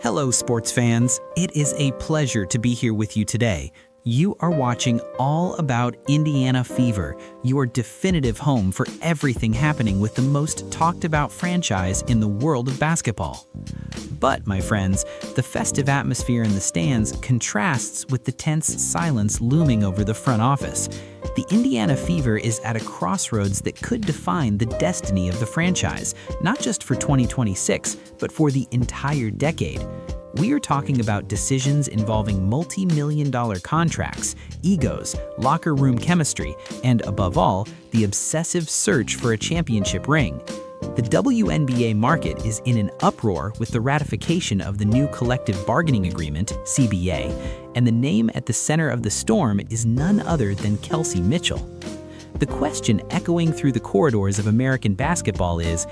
Hello, sports fans. It is a pleasure to be here with you today. You are watching All About Indiana Fever, your definitive home for everything happening with the most talked about franchise in the world of basketball. But, my friends, the festive atmosphere in the stands contrasts with the tense silence looming over the front office. The Indiana Fever is at a crossroads that could define the destiny of the franchise, not just for 2026, but for the entire decade. We are talking about decisions involving multi-million-dollar contracts, egos, locker room chemistry, and above all, the obsessive search for a championship ring. The WNBA market is in an uproar with the ratification of the new collective bargaining agreement, CBA, and the name at the center of the storm is none other than Kelsey Mitchell. The question echoing through the corridors of American basketball is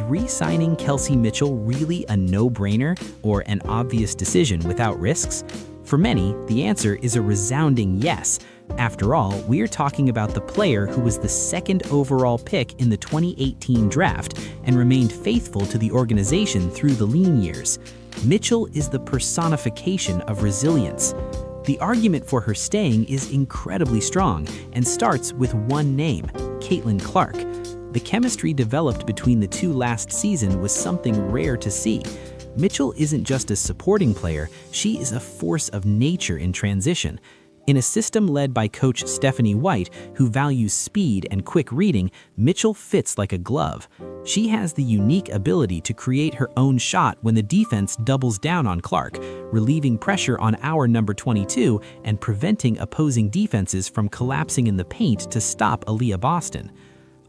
re-signing Kelsey Mitchell really a no-brainer or an obvious decision without risks? For many, the answer is a resounding yes. After all, we're talking about the player who was the second overall pick in the 2018 draft and remained faithful to the organization through the lean years. Mitchell is the personification of resilience. The argument for her staying is incredibly strong and starts with one name, Caitlin Clark. The chemistry developed between the two last season was something rare to see. Mitchell isn't just a supporting player, she is a force of nature in transition. In a system led by coach Stephanie White, who values speed and quick reading, Mitchell fits like a glove. She has the unique ability to create her own shot when the defense doubles down on Clark, relieving pressure on our number 22 and preventing opposing defenses from collapsing in the paint to stop Aaliyah Boston.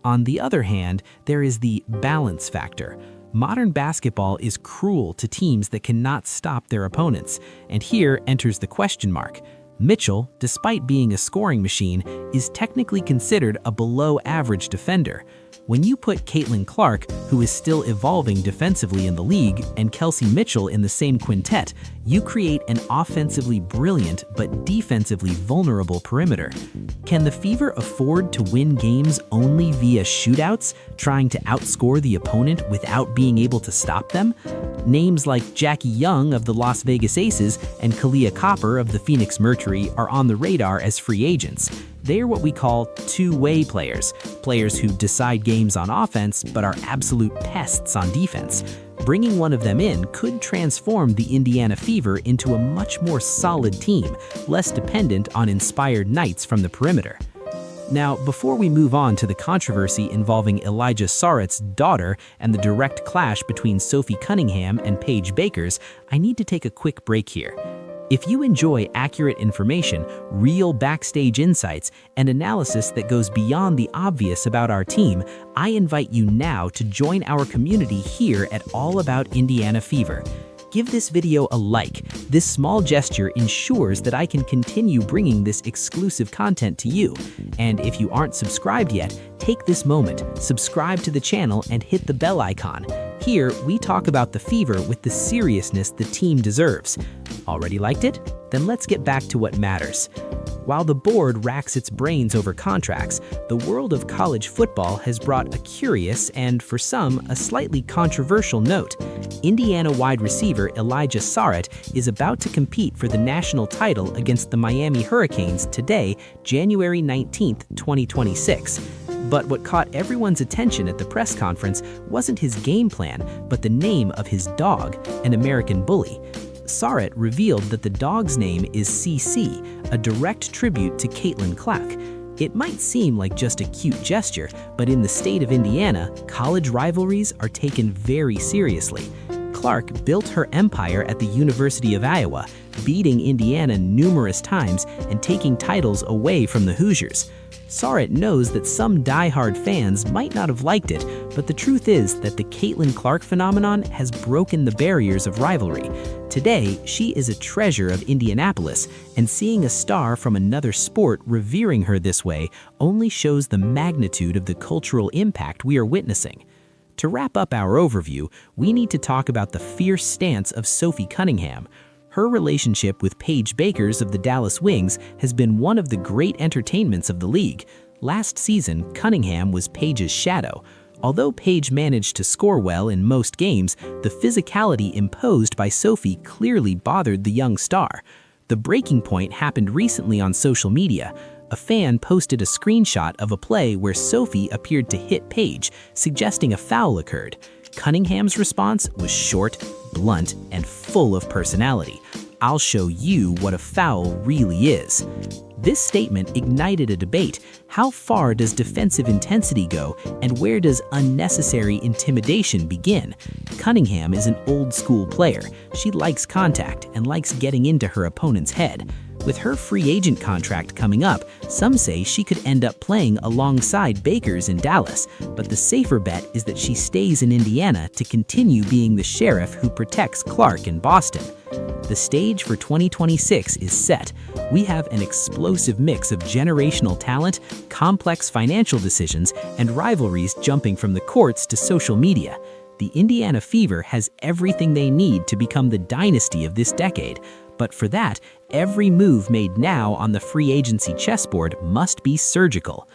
On the other hand, there is the balance factor. Modern basketball is cruel to teams that cannot stop their opponents, and here enters the question mark. Mitchell, despite being a scoring machine, is technically considered a below-average defender. When you put Caitlin Clark, who is still evolving defensively in the league, and Kelsey Mitchell in the same quintet, you create an offensively brilliant but defensively vulnerable perimeter. Can the Fever afford to win games only via shootouts, trying to outscore the opponent without being able to stop them? Names like Jackie Young of the Las Vegas Aces and Kalia Copper of the Phoenix Mercury are on the radar as free agents. They are what we call two-way players, players who decide games on offense but are absolute pests on defense. Bringing one of them in could transform the Indiana Fever into a much more solid team, less dependent on inspired nights from the perimeter. Now, before we move on to the controversy involving Elijah Sarrett's daughter and the direct clash between Sophie Cunningham and Paige Bueckers, I need to take a quick break here. If you enjoy accurate information, real backstage insights, and analysis that goes beyond the obvious about our team, I invite you now to join our community here at All About Indiana Fever. Give this video a like. This small gesture ensures that I can continue bringing this exclusive content to you. And if you aren't subscribed yet, take this moment, subscribe to the channel, and hit the bell icon. Here, we talk about the Fever with the seriousness the team deserves. Already liked it? Then let's get back to what matters. While the board racks its brains over contracts, the world of college football has brought a curious and, for some, a slightly controversial note. Indiana wide receiver Elijah Sarrett is about to compete for the national title against the Miami Hurricanes today, January 19, 2026. But what caught everyone's attention at the press conference wasn't his game plan, but the name of his dog, an American bully. Sarrett revealed that the dog's name is CC, a direct tribute to Caitlin Clark. It might seem like just a cute gesture, but in the state of Indiana, college rivalries are taken very seriously. Clark built her empire at the University of Iowa, beating Indiana numerous times and taking titles away from the Hoosiers. Sarrett knows that some die-hard fans might not have liked it, but the truth is that the Caitlin Clark phenomenon has broken the barriers of rivalry. Today, she is a treasure of Indianapolis, and seeing a star from another sport revering her this way only shows the magnitude of the cultural impact we are witnessing. To wrap up our overview, we need to talk about the fierce stance of Sophie Cunningham. Her relationship with Paige Bueckers of the Dallas Wings has been one of the great entertainments of the league. Last season, Cunningham was Paige's shadow. Although Paige managed to score well in most games, the physicality imposed by Sophie clearly bothered the young star. The breaking point happened recently on social media. A fan posted a screenshot of a play where Sophie appeared to hit Paige, suggesting a foul occurred. Cunningham's response was short, blunt, and full of personality. "I'll show you what a foul really is." This statement ignited a debate. How far does defensive intensity go, and where does unnecessary intimidation begin? Cunningham is an old-school player. She likes contact and likes getting into her opponent's head. With her free agent contract coming up, some say she could end up playing alongside Bakers in Dallas, but the safer bet is that she stays in Indiana to continue being the sheriff who protects Clark in Boston. The stage for 2026 is set. We have an explosive mix of generational talent, complex financial decisions, and rivalries jumping from the courts to social media. The Indiana Fever has everything they need to become the dynasty of this decade. But for that, every move made now on the free agency chessboard must be surgical.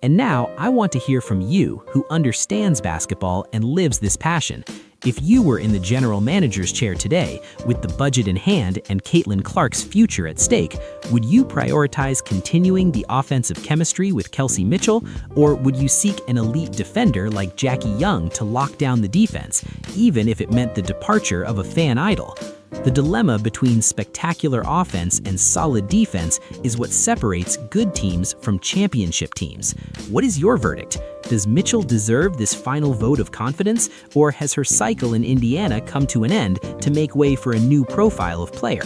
And now, I want to hear from you, who understands basketball and lives this passion. If you were in the general manager's chair today, with the budget in hand and Caitlin Clark's future at stake, would you prioritize continuing the offensive chemistry with Kelsey Mitchell, or would you seek an elite defender like Jackie Young to lock down the defense, even if it meant the departure of a fan idol? The dilemma between spectacular offense and solid defense is what separates good teams from championship teams. What is your verdict? Does Mitchell deserve this final vote of confidence, or has her cycle in Indiana come to an end to make way for a new profile of player?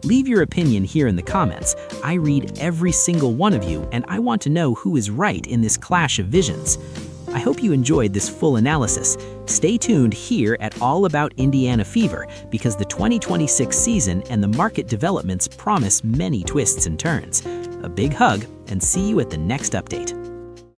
Leave your opinion here in the comments. I read every single one of you, and I want to know who is right in this clash of visions. I hope you enjoyed this full analysis. Stay tuned here at All About Indiana Fever, because the 2026 season and the market developments promise many twists and turns. A big hug, and see you at the next update.